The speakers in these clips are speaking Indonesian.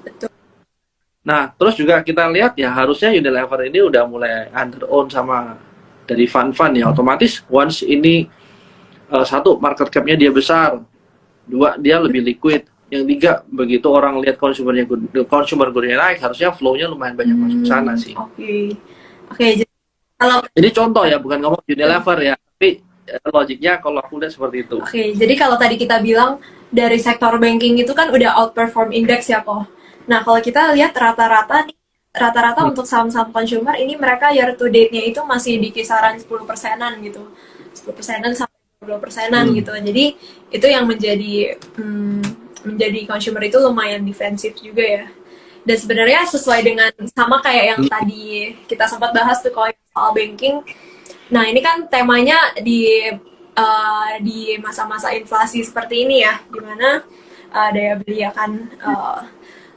betul. Nah, terus juga kita lihat ya harusnya Unilever ini udah mulai under own sama dari fund-fund ya. Otomatis once ini satu market cap-nya dia besar, dua dia lebih liquid, yang tiga begitu orang lihat consumer good-nya naik, harusnya flow-nya lumayan banyak masuk ke sana sih. Oke. Oke, jadi kalau Ini contoh ya, bukan ngomong Unilever ya, tapi logiknya kalau aku lihat seperti itu. Oke, jadi kalau tadi kita bilang dari sektor banking itu kan udah outperform index ya, kok. Nah, kalau kita lihat rata-rata Hmm. untuk saham-saham consumer ini mereka year to date-nya itu masih di kisaran 10%-an gitu. 10%-an sampai 20%-an Hmm. gitu. Jadi itu yang menjadi consumer itu lumayan defensif juga ya. Dan sebenarnya sesuai dengan sama kayak yang tadi kita sempat bahas tuh kalau soal banking. Nah, ini kan temanya di masa-masa inflasi seperti ini ya, di mana daya beli akan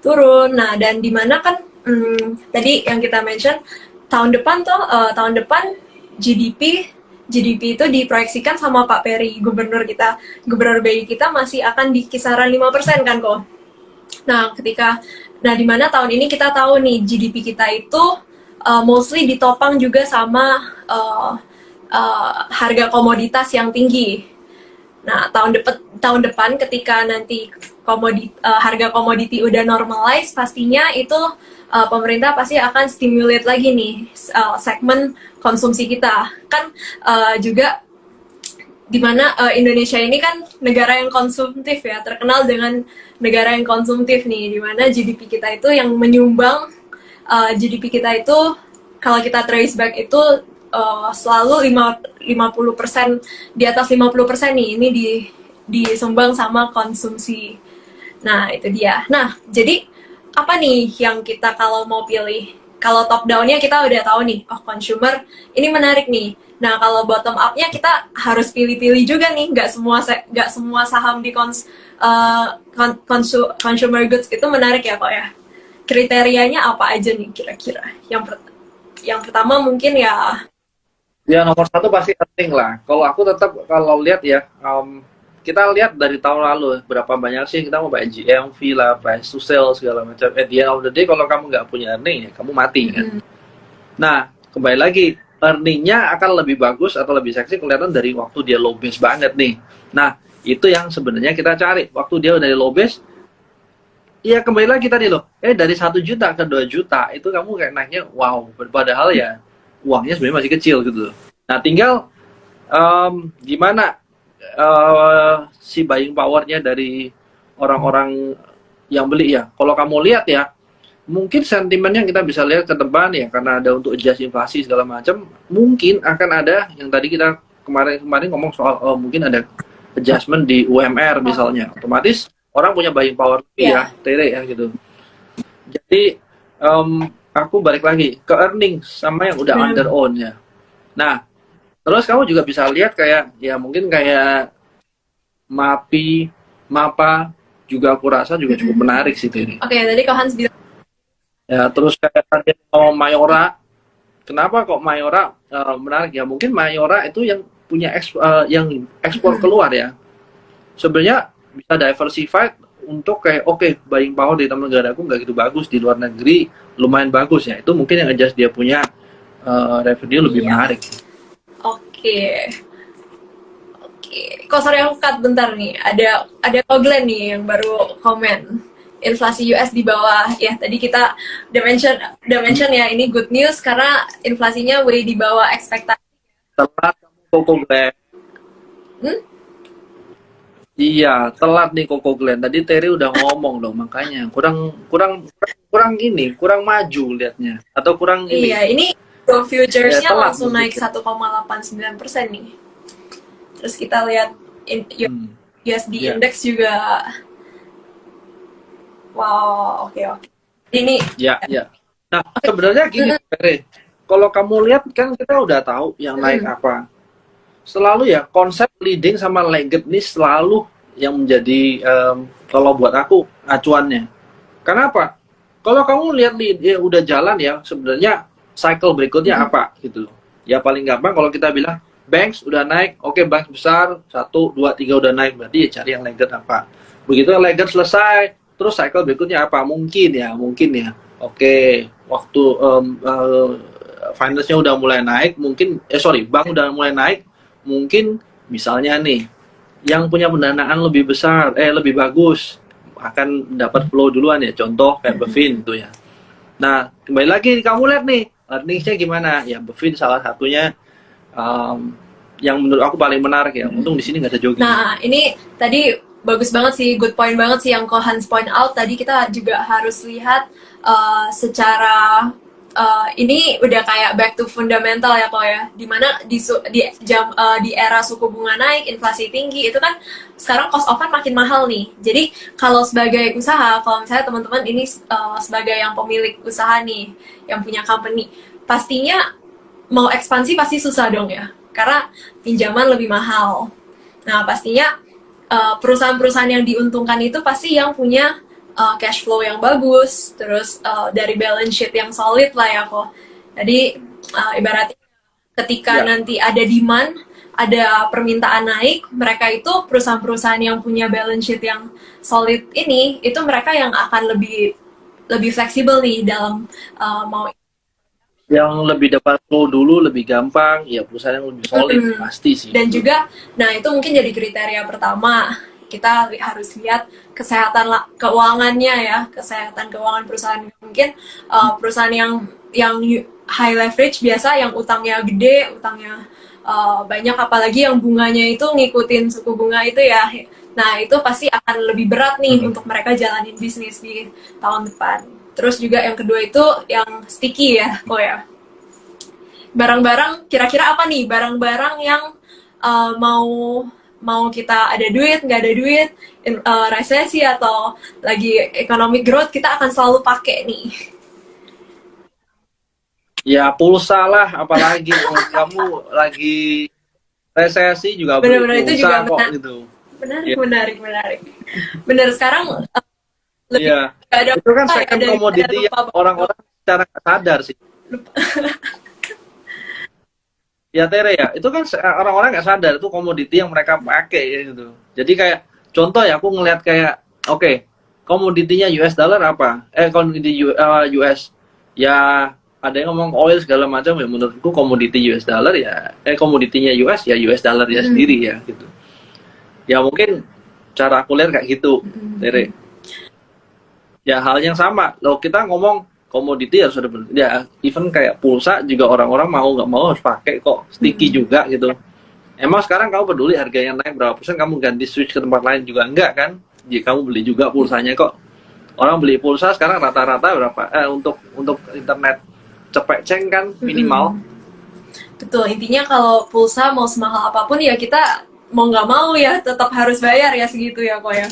turun. Nah, dan di mana kan tadi yang kita mention tahun depan GDP GDP itu diproyeksikan sama Pak Peri, gubernur BI kita masih akan di kisaran 5% kan kok. Nah, di mana tahun ini kita tahu nih GDP kita itu mostly ditopang juga sama harga komoditas yang tinggi. Nah, tahun depan ketika nanti harga komoditi udah normalize, pastinya itu pemerintah pasti akan stimulate lagi nih segmen konsumsi kita. Kan juga di mana Indonesia ini kan negara yang konsumtif ya, terkenal dengan negara yang konsumtif nih, di mana GDP kita itu yang menyumbang GDP kita itu kalau kita trace back itu selalu 50%, di atas 50% nih ini disumbang sama konsumsi. Nah, itu dia. Nah, jadi apa nih yang kita kalau mau pilih? Kalau top down-nya kita udah tahu nih, oh consumer ini menarik nih. Nah, kalau bottom up-nya kita harus pilih-pilih juga nih. Nggak semua saham di consumer goods itu menarik ya kok ya. Kriterianya apa aja nih kira-kira? Yang pertama mungkin ya. Ya nomor satu pasti penting lah. Kalau aku tetap kalau lihat ya, kita lihat dari tahun lalu berapa banyak sih kita mau bayar GMV lah, price to sale segala macam. At the end of the day kalau kamu nggak punya earning ya kamu mati kan. Nah kembali lagi earningnya akan lebih bagus atau lebih seksi kelihatan dari waktu dia low base banget nih. Nah itu yang sebenarnya kita cari. Waktu dia dari low base, ya kembali lagi tadi loh. Dari 1 juta ke 2 juta itu kamu kayak naiknya wow. Padahal ya uangnya sebenarnya masih kecil gitu. Nah tinggal gimana si buying powernya dari orang-orang yang beli ya. Kalau kamu lihat ya, mungkin sentimennya kita bisa lihat ke depan ya, karena ada untuk adjust inflasi segala macam. Mungkin akan ada yang tadi kita kemarin ngomong soal mungkin ada adjustment di UMR misalnya. Otomatis orang punya buying power lebih ya, tere ya gitu. Jadi aku balik lagi ke earning sama yang udah under own ya. Nah, terus kamu juga bisa lihat kayak ya mungkin kayak MAPI, MAPA juga aku rasa juga cukup menarik sih ini. Oke, tadi kau Hans bilang Ya, terus kayak tadi Mayora. Kenapa kok Mayora menarik ya? Mungkin Mayora itu yang punya yang ekspor keluar ya. Sebenarnya bisa diversified untuk kayak buying power di dalam negara aku nggak gitu bagus, di luar negeri lumayan bagus ya. Itu mungkin yang adjust dia punya revenue lebih menarik. Oke. Kok sorry aku cut bentar nih. Ada Glenn nih yang baru komen. Inflasi US di bawah ya. Tadi kita udah mention ya, ini good news karena inflasinya way di bawah ekspektasi. Telat Koko Glenn. Iya, telat nih Koko Glenn. Tadi Terry udah ngomong dong, makanya kurang maju liatnya atau kurang ini. Iya, ini futures-nya Ya, langsung naik 1,89% nih. Terus kita lihat USD index juga. Wow, oke. Ini Ya. Nah, sebenarnya gini, Terry. Kalau kamu lihat kan kita udah tahu yang naik apa. Selalu ya konsep leading sama lagged ini selalu yang menjadi kalau buat aku acuannya. Kenapa? Kalau kamu lihat udah jalan ya, sebenarnya cycle berikutnya apa gitu loh. Ya paling gampang kalau kita bilang banks udah naik, banks besar 1, 2, 3 udah naik, berarti ya cari yang lagged apa. Begitu yang lagged selesai, terus cycle berikutnya apa? Mungkin ya. Oke, waktu finance-nya udah mulai naik, mungkin bank udah mulai naik, mungkin misalnya nih yang punya pendanaan lebih besar, lebih bagus akan dapat flow duluan ya. Contoh kayak Bevin itu ya. Nah, kembali lagi kamu lihat nih, earnings-nya gimana? Ya Bevin salah satunya yang menurut aku paling menarik ya. Untung di sini nggak ada jogging. Nah, ini tadi bagus banget sih, good point banget sih yang Ko Hans point out. Tadi kita juga harus lihat secara ini udah kayak back to fundamental ya Ko ya. Dimana di era suku bunga naik, inflasi tinggi, itu kan sekarang cost of fund makin mahal nih. Jadi kalau sebagai usaha, kalau misalnya teman-teman ini sebagai yang pemilik usaha nih, yang punya company, pastinya mau ekspansi pasti susah dong ya. Karena pinjaman lebih mahal. Nah, pastinya perusahaan-perusahaan yang diuntungkan itu pasti yang punya cash flow yang bagus, terus dari balance sheet yang solid lah ya kok. Jadi ibaratnya ketika nanti ada demand, ada permintaan naik, mereka itu perusahaan-perusahaan yang punya balance sheet yang solid ini, itu mereka yang akan lebih fleksibel nih dalam mau yang lebih dapat flow dulu, lebih gampang, ya perusahaan yang lebih solid pasti sih. Dan juga, nah itu mungkin jadi kriteria pertama. Kita harus lihat kesehatan keuangannya ya, kesehatan keuangan perusahaan. Mungkin perusahaan yang high leverage biasa, yang utangnya gede, utangnya banyak, apalagi yang bunganya itu ngikutin suku bunga itu ya. Nah itu pasti akan lebih berat nih untuk mereka jalanin bisnis di tahun depan. Terus juga yang kedua itu yang sticky ya, kok ya. Barang-barang, kira-kira apa nih? Barang-barang yang mau kita ada duit, nggak ada duit, resesi atau lagi economic growth, kita akan selalu pakai nih. Ya pulsa lah, apalagi kalau kamu lagi resesi juga benar-benar itu juga kok gitu. Menarik. Benar, sekarang lebih ada itu kan second commodity yang orang-orang secara sadar sih. Ya Tere ya, itu kan orang-orang nggak sadar itu komoditi yang mereka pakai ya gitu. Jadi kayak contoh ya, aku ngelihat kayak komoditinya US dollar apa? Komoditi US ya, ada yang ngomong oil segala macam ya, menurutku komoditi US dollar ya, komoditinya US ya US dollar ya sendiri ya gitu. Ya mungkin cara aku lihat kayak gitu, Tere. Ya hal yang sama, loh kita ngomong komoditi harus ada, ya even kayak pulsa juga orang-orang mau nggak mau harus pakai kok, sticky juga gitu. Emang sekarang kamu peduli harganya naik berapa persen, kamu ganti switch ke tempat lain juga enggak kan? Jadi kamu beli juga pulsanya kok. Orang beli pulsa sekarang rata-rata berapa? Untuk internet cepet ceng kan minimal. Betul, intinya kalau pulsa mau semahal apapun ya kita mau nggak mau ya tetap harus bayar ya segitu ya kok ya.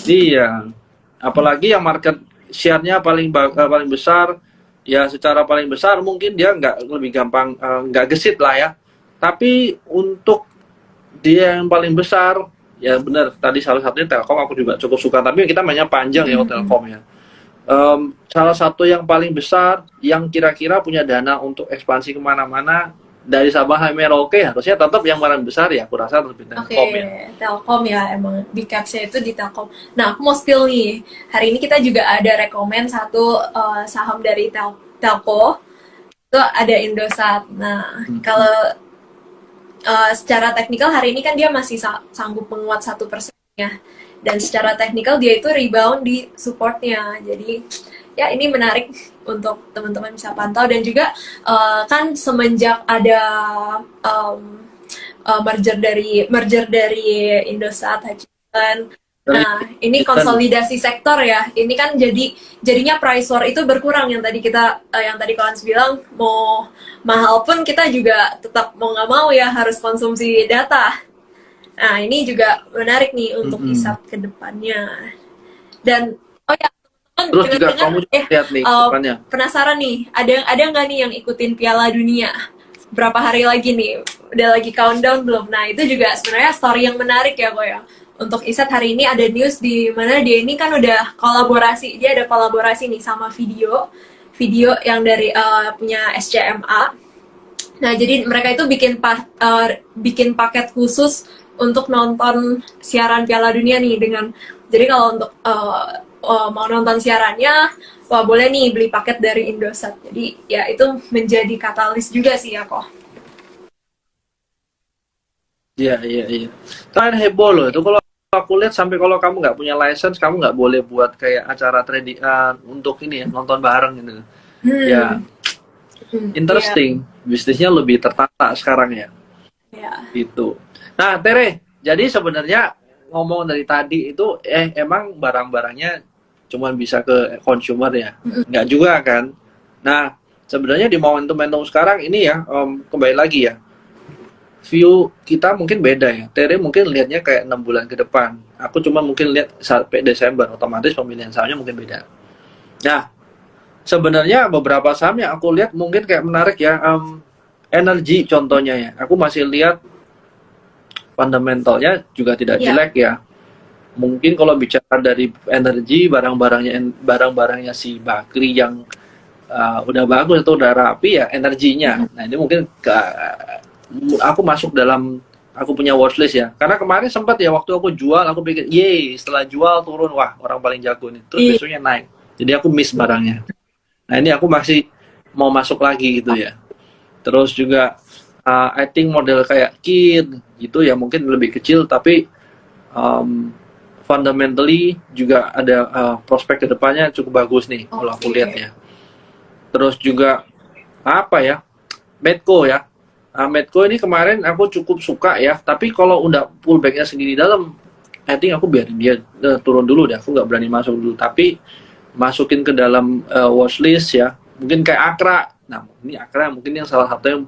Iya, apalagi yang market share-nya paling besar, ya secara paling besar mungkin dia nggak lebih gampang, nggak gesit lah ya. Tapi untuk dia yang paling besar, ya benar tadi salah satunya Telkom, aku juga cukup suka. Tapi kita mainnya panjang ya Telkom ya. Salah satu yang paling besar, yang kira-kira punya dana untuk ekspansi kemana-mana dari Sabang sampai Merauke, harusnya tetap yang paling besar ya, aku rasa lebih Telkom ya. Telkom ya, emang big capsnya itu di Telkom. Nah, aku mau spill nih. Hari ini kita juga ada rekomen satu saham dari Telco. Itu ada Indosat. Nah, kalau secara teknikal hari ini kan dia masih sanggup menguat 1% ya. Dan secara teknikal dia itu rebound di supportnya. Jadi ya ini menarik untuk teman-teman bisa pantau. Dan juga kan semenjak ada merger dari Indosat, Hutchison. Nah, ini konsolidasi sektor ya. Ini kan jadinya price war itu berkurang, yang tadi Kalans bilang, mau mahal pun kita juga tetap mau nggak mau ya harus konsumsi data. Nah, ini juga menarik nih untuk ISAT ke depannya. Dan terus juga kamu lihat nih depannya. Penasaran nih, ada nggak nih yang ikutin Piala Dunia? Berapa hari lagi nih? Udah lagi countdown belum? Nah, itu juga sebenarnya story yang menarik ya, Ko ya. Untuk ISAT hari ini ada news di mana dia ini kan udah kolaborasi. Dia ada kolaborasi nih sama video yang dari punya SCMA. Nah, jadi mereka itu bikin paket khusus untuk nonton siaran Piala Dunia nih dengan Jadi kalau untuk mau nonton siarannya, wah boleh nih beli paket dari Indosat. Jadi ya itu menjadi katalis juga sih ya kok. Iya, iya, iya. Kan heboh loh itu kalau aku lihat sampai kalau kamu nggak punya license, kamu nggak boleh buat kayak acara trading untuk ini ya, nonton bareng gitu. Ya, Hmm, iya, interesting. Bisnisnya lebih tertata sekarang ya. iya, Itu. Nah, Tere, jadi sebenarnya ngomong dari tadi itu emang barang-barangnya cuma bisa ke consumer ya. Nggak juga kan. Nah, sebenarnya di momentum-momentum sekarang ini ya, kembali lagi ya. View kita mungkin beda ya. Tere mungkin lihatnya kayak 6 bulan ke depan. Aku cuma mungkin lihat sampai Desember, otomatis pemilihan sahamnya mungkin beda. Nah, sebenarnya beberapa saham yang aku lihat mungkin kayak menarik ya. Energi contohnya ya. Aku masih lihat fundamentalnya juga tidak iya. jelek ya. Mungkin kalau bicara dari energi, barang-barangnya si Bakri yang udah bagus atau udah rapi ya energinya. Nah ini mungkin aku masuk dalam aku punya watchlist ya. Karena kemarin sempat ya waktu aku jual, aku pikir, yeay, setelah jual turun, wah orang paling jago nih. Terus Iya. besoknya naik. Jadi aku miss barangnya. Nah ini aku masih mau masuk lagi gitu ya. Terus juga I think model kayak Kid gitu ya mungkin lebih kecil tapi um, fundamentally juga ada prospek kedepannya cukup bagus nih kalau aku lihat Oke. ya. Terus juga apa ya, Medco ya. Medco ini kemarin aku cukup suka ya, tapi kalau udah pullbacknya segini dalam, I think aku biarin dia turun dulu deh. Aku nggak berani masuk dulu, tapi masukin ke dalam watchlist ya. Mungkin kayak Akra. Nah, ini Akra mungkin yang salah satu yang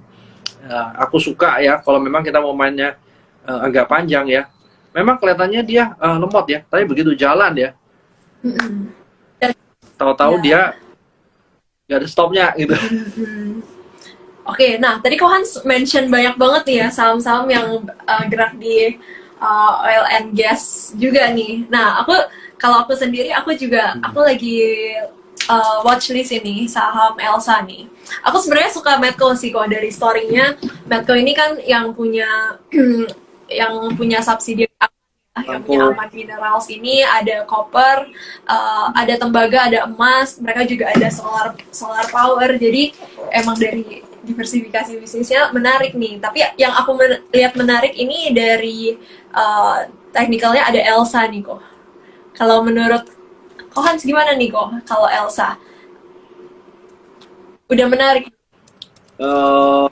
aku suka ya. Kalau memang kita mau mainnya agak panjang ya. Memang kelihatannya dia lemot ya, tapi begitu jalan ya, Mm-mm. Dan- tahu-tahu Ya. dia nggak ada stopnya gitu. Mm-mm. Oke, nah tadi kau Hans mention banyak banget nih ya saham-saham yang gerak di oil and gas juga nih. Nah, kalau aku sendiri aku juga aku lagi watchlist ini saham Elsa nih. Aku sebenarnya suka Medco sih kok dari story-nya. Medco ini kan yang punya yang punya subsidi yang punya Lampu. Amat Minerals ini ada copper, ada tembaga, ada emas, mereka juga ada solar power. Jadi emang dari diversifikasi bisnisnya menarik nih. Tapi yang aku lihat menarik ini dari teknikalnya ada Elsa nih kok. Kalau menurut Kohans gimana nih kok kalau Elsa? Udah menarik. Eh,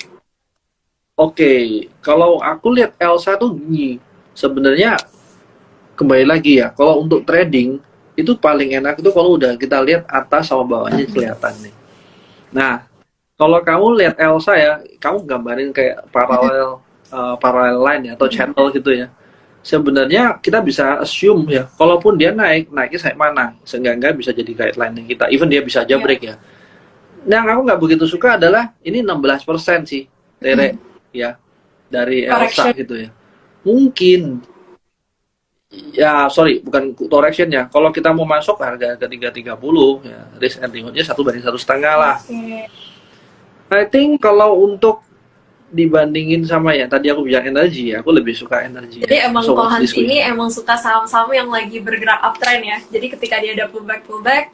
Oke, kalau aku lihat Elsa tuh gini, sebenarnya kembali lagi ya, kalau untuk trading itu paling enak itu kalau udah kita lihat atas sama bawahnya kelihatan nih. Nah, kalau kamu lihat Elsa ya, kamu gambarin kayak paralel line ya atau channel gitu ya. Sebenarnya kita bisa assume ya, kalaupun dia naiknya sampai mana, seenggak-enggak bisa jadi guideline kita. Even dia bisa aja Ya. break ya. Nah, yang aku nggak begitu suka adalah ini 16% sih, Tere, ya, dari Elsa Correction. gitu ya. Mungkin, ya sorry, bukan correction ya. Kalau kita mau masuk harga ke 330, ya, risk and rewardnya 1 banding 1,5 lah. Oke. I think kalau untuk dibandingin sama ya, tadi aku bilang energi ya, aku lebih suka energi Jadi ya. emang So, watch Kohans this way. ini emang suka saham-saham yang lagi bergerak uptrend ya. Jadi ketika dia ada pullback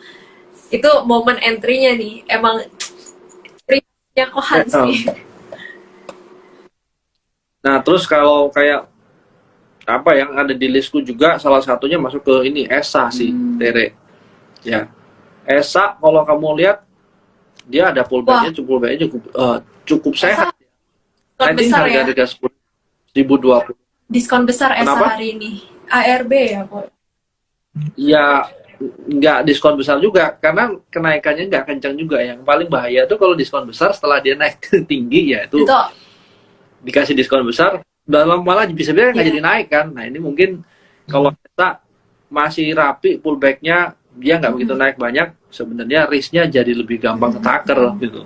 itu momen entry-nya nih. Emang ciri-cirinya Kohans nih. Nah, terus kalau kayak apa yang ada di listku juga salah satunya masuk ke ini ESA sih, Tere. Ya. ESA kalau kamu lihat dia ada Wah, pullbacknya cukup sehat. diskon I think besar ya. harga 1020. Diskon besar ESA Kenapa? hari ini. ARB ya kok. Ya nggak diskon besar juga karena kenaikannya nggak kencang juga. Yang paling bahaya tuh kalau diskon besar setelah dia naik tinggi ya itu Itu dikasih diskon besar dalam malah bisa-bisa nggak ya. jadi naik kan. Nah ini mungkin kalau kita masih rapi pullbacknya dia nggak begitu naik banyak, sebenarnya risknya jadi lebih gampang ketaker gitu.